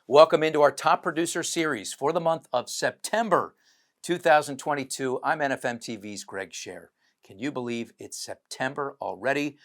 Welcome into our top producer series for the month of September 2022. I'm NFM TV's Greg Scher. Can you believe it's September already?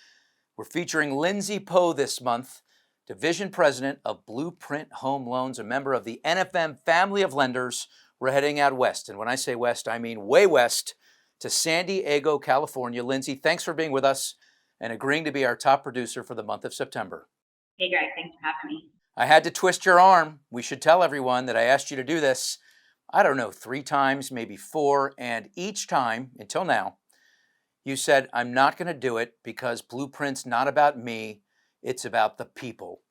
We're featuring Lindsay Poe this month, Division President of BluPrint Home Loans, a member of the NFM family of lenders. We're heading out west. And when I say west, I mean way west to San Diego, California. Lindsay, thanks for being with us and agreeing to be our top producer for the month of September. Hey, Greg, thanks for having me. I had to twist your arm. We should tell everyone that I asked you to do this, I don't know, 3 times, maybe 4, and each time, until now, you said, I'm not going to do it because BluPrint's not about me, it's about the people.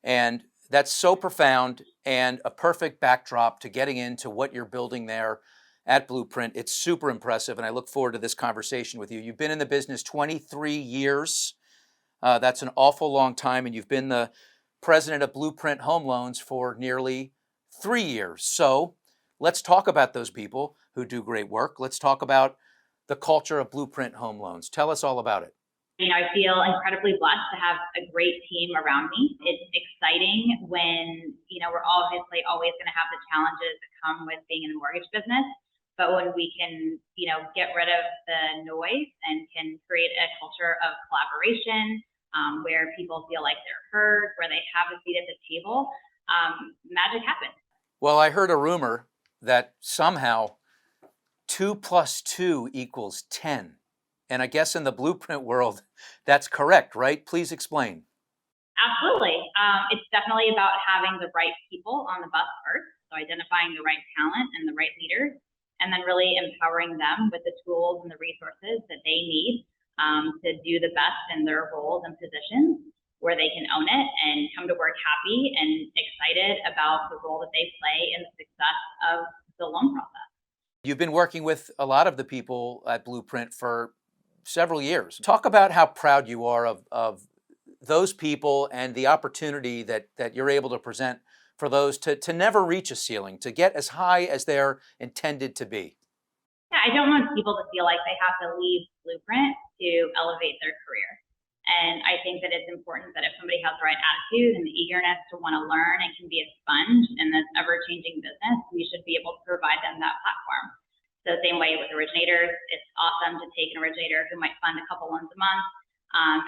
And that's so profound and a perfect backdrop to getting into what you're building there at BluPrint. It's super impressive, and I look forward to this conversation with you. You've been in the business 23 years. That's an awful long time, and you've been the president of BluPrint Home Loans for nearly 3 years. So let's talk about those people who do great work. Let's talk about the culture of BluPrint Home Loans. Tell us all about it. I feel incredibly blessed to have a great team around me. It's exciting when, we're obviously always going to have the challenges that come with being in the mortgage business. But when we can, get rid of the noise and can create a culture of collaboration, where people feel like they're heard, where they have a seat at the table, magic happens. Well, I heard a rumor that somehow 2 + 2 = 10. And I guess in the BluPrint world, that's correct, right? Please explain. Absolutely. It's definitely about having the right people on the bus first. So identifying the right talent and the right leaders, and then really empowering them with the tools and the resources that they need to do the best in their roles and positions where they can own it and come to work happy and excited about the role that they play in the success of the loan process. You've been working with a lot of the people at BluPrint for several years. Talk about how proud you are of those people and the opportunity that you're able to present for those to never reach a ceiling, to get as high as they're intended to be. Yeah, I don't want people to feel like they have to leave BluPrint to elevate their career. And I think that it's important that if somebody has the right attitude and the eagerness to want to learn and can be a sponge in this ever-changing business, we should be able to provide them that platform. So the same way with originators, it's awesome to take an originator who might fund a couple loans a month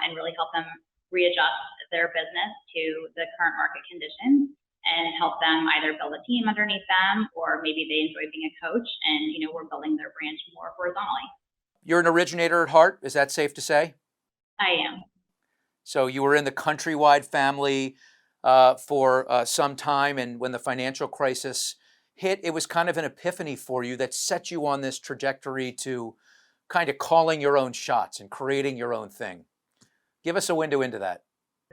and really help them readjust their business to the current market conditions and help them either build a team underneath them, or maybe they enjoy being a coach and, we're building their branch more horizontally. You're an originator at heart, is that safe to say? I am. So you were in the Countrywide family for some time, and when the financial crisis hit, it was kind of an epiphany for you that set you on this trajectory to kind of calling your own shots and creating your own thing. Give us a window into that.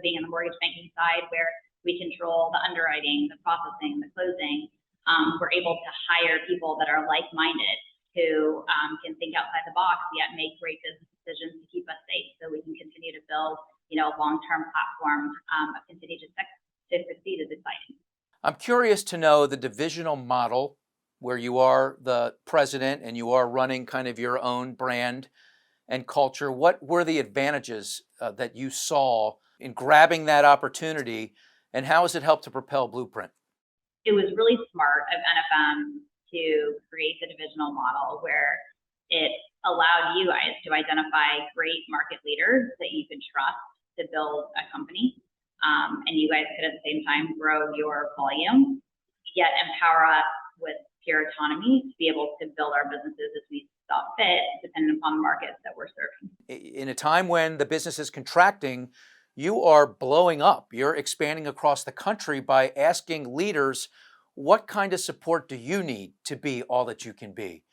Being on the mortgage banking side, where we control the underwriting, the processing, the closing, we're able to hire people that are like-minded who can think outside the box, yet make great business decisions to keep us safe, so we can continue to build, a long-term platform of continue to succeed is exciting. I'm curious to know the divisional model where you are the president and you are running kind of your own brand and culture. What were the advantages that you saw in grabbing that opportunity, and how has it helped to propel BluPrint? It was really smart of NFM to create the divisional model where it allowed you guys to identify great market leaders that you could trust to build a company. And you guys could at the same time grow your volume, yet empower us with pure autonomy to be able to build our businesses as we saw fit, depending upon the markets that we're serving. In a time when the business is contracting, you are blowing up. You're expanding across the country by asking leaders, what kind of support do you need to be all that you can be?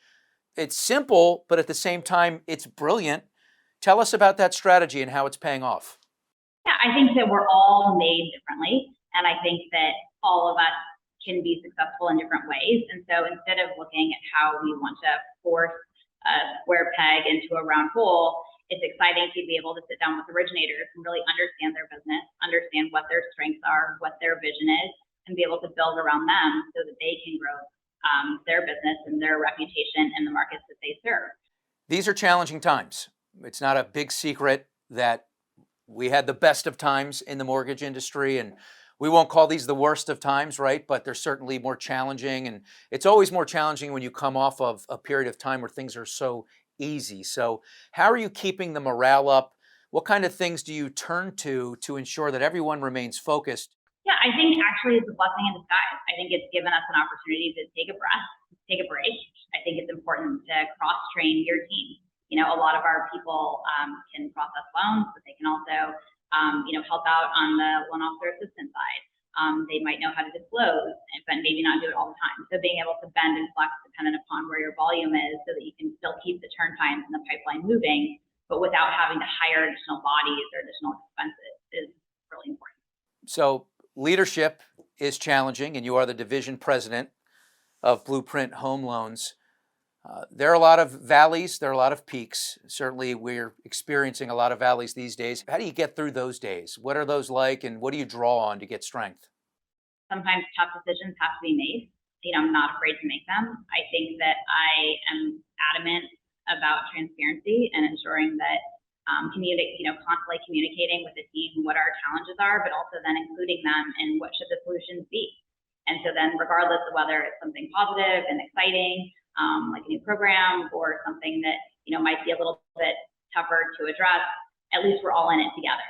It's simple, but at the same time, it's brilliant. Tell us about that strategy and how it's paying off. Yeah, I think that we're all made differently, and I think that all of us can be successful in different ways. And so instead of looking at how we want to force a square peg into a round hole, it's exciting to be able to sit down with originators and really understand their business, understand what their strengths are, what their vision is, and be able to build around them so that they can grow their business and their reputation in the markets that they serve. These are challenging times. It's not a big secret that we had the best of times in the mortgage industry, and We won't call these the worst of times, right? But they're certainly more challenging. And it's always more challenging when you come off of a period of time where things are so easy. So, how are you keeping the morale up? What kind of things do you turn to ensure that everyone remains focused? Yeah, I think actually it's a blessing in disguise. I think it's given us an opportunity to take a breath, take a break. I think it's important to cross train your team. A lot of our people can process loans, but they can also, help out on the loan officer assistant side. They might know how to disclose, but maybe not do it all the time. So being able to bend and flex dependent upon where your volume is so that you can still keep the turn times and the pipeline moving, but without having to hire additional bodies or additional expenses is really important. So, leadership is challenging, and you are the division president of BluPrint Home Loans. There are a lot of valleys, there are a lot of peaks. Certainly, we're experiencing a lot of valleys these days. How do you get through those days? What are those like, and what do you draw on to get strength? Sometimes tough decisions have to be made. I'm not afraid to make them. I think that I am adamant about transparency and ensuring that constantly communicating with the team what our challenges are, but also then including them in what should the solutions be. And so then regardless of whether it's something positive and exciting, like a new program or something that, might be a little bit tougher to address, at least we're all in it together.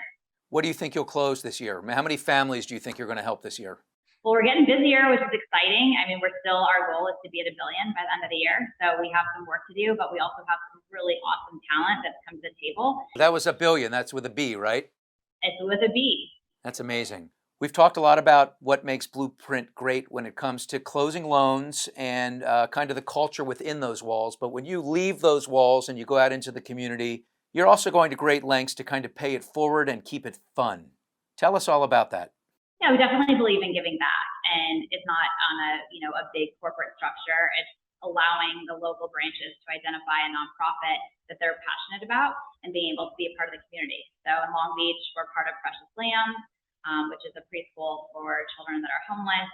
What do you think you'll close this year? How many families do you think you're going to help this year? Well, we're getting busier, which is exciting. I mean, our goal is to be at 1 billion by the end of the year. So we have some work to do, but we also have some really awesome talent that's come to the table. That was a billion. That's with a B, right? It's with a B. That's amazing. We've talked a lot about what makes BluPrint great when it comes to closing loans and kind of the culture within those walls. But when you leave those walls and you go out into the community, you're also going to great lengths to kind of pay it forward and keep it fun. Tell us all about that. Yeah, we definitely believe in giving back, and it's not on a big corporate structure. It's allowing the local branches to identify a nonprofit that they're passionate about and being able to be a part of the community. So in Long Beach, we're part of Precious Lambs, which is a preschool for children that are homeless.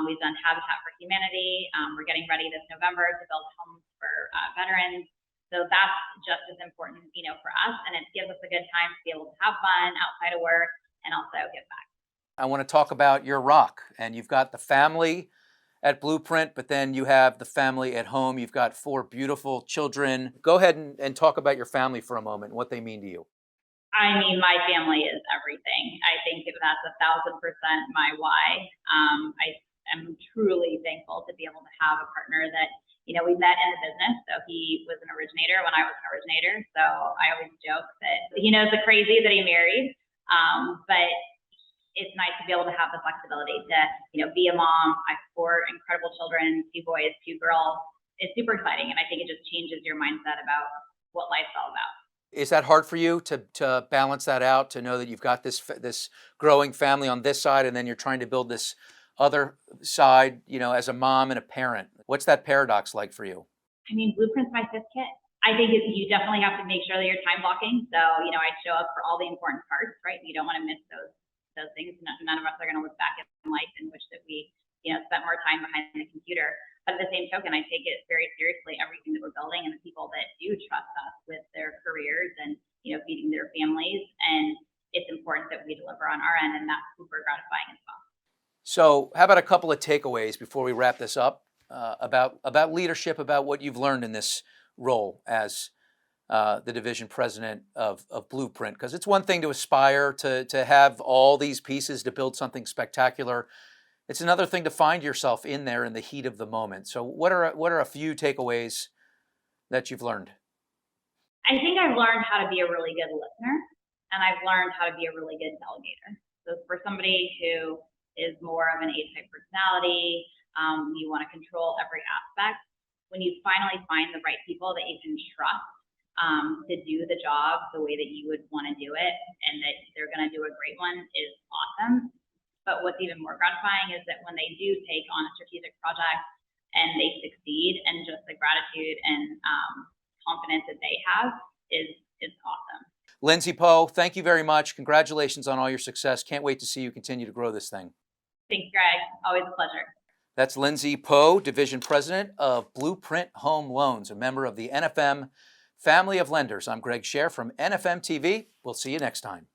We've done Habitat for Humanity. We're getting ready this November to build homes for veterans. So that's just as important, for us, and it gives us a good time to be able to have fun outside of work and also give back. I want to talk about your rock, and you've got the family at BluPrint, but then you have the family at home. You've got 4 beautiful children. Go ahead and talk about your family for a moment and what they mean to you. I mean, my family is everything. I think that's 1,000% my why. I am truly thankful to be able to have a partner that, we met in the business. So he was an originator when I was an originator. So I always joke that he knows the crazy that he married. But it's nice to be able to have the flexibility to, be a mom. I have 4 incredible children, 2 boys, 2 girls. It's super exciting. And I think it just changes your mindset about what life's all about. Is that hard for you to balance that out, to know that you've got this growing family on this side, and then you're trying to build this other side, as a mom and a parent? What's that paradox like for you? I mean, BluPrint's my 5th kid. I think you definitely have to make sure that you're time blocking. So, I show up for all the important parts, right? You don't want to miss those things. None of us are going to look back in life and wish that we, spent more time behind the computer. But at the same token, I take it very seriously, everything that we're building and the people that do trust us with their careers and, feeding their families. And it's important that we deliver on our end, and that's super gratifying as well. So how about a couple of takeaways before we wrap this up about leadership, about what you've learned in this role as the division president of BluPrint? Because it's one thing to aspire to have all these pieces to build something spectacular. It's another thing to find yourself in there in the heat of the moment. So what are a few takeaways that you've learned? I think I've learned how to be a really good listener, and I've learned how to be a really good delegator. So for somebody who is more of an A-type personality, you want to control every aspect. When you finally find the right people that you can trust to do the job the way that you would want to do it, and that they're going to do a great one, is awesome. But what's even more gratifying is that when they do take on a strategic project and they succeed, and just the gratitude and confidence that they have is awesome. Lindsay Poe, thank you very much. Congratulations on all your success. Can't wait to see you continue to grow this thing. Thanks, Greg. Always a pleasure. That's Lindsay Poe, Division President of BluPrint Home Loans, a member of the NFM family of lenders. I'm Greg Scher from NFM TV. We'll see you next time.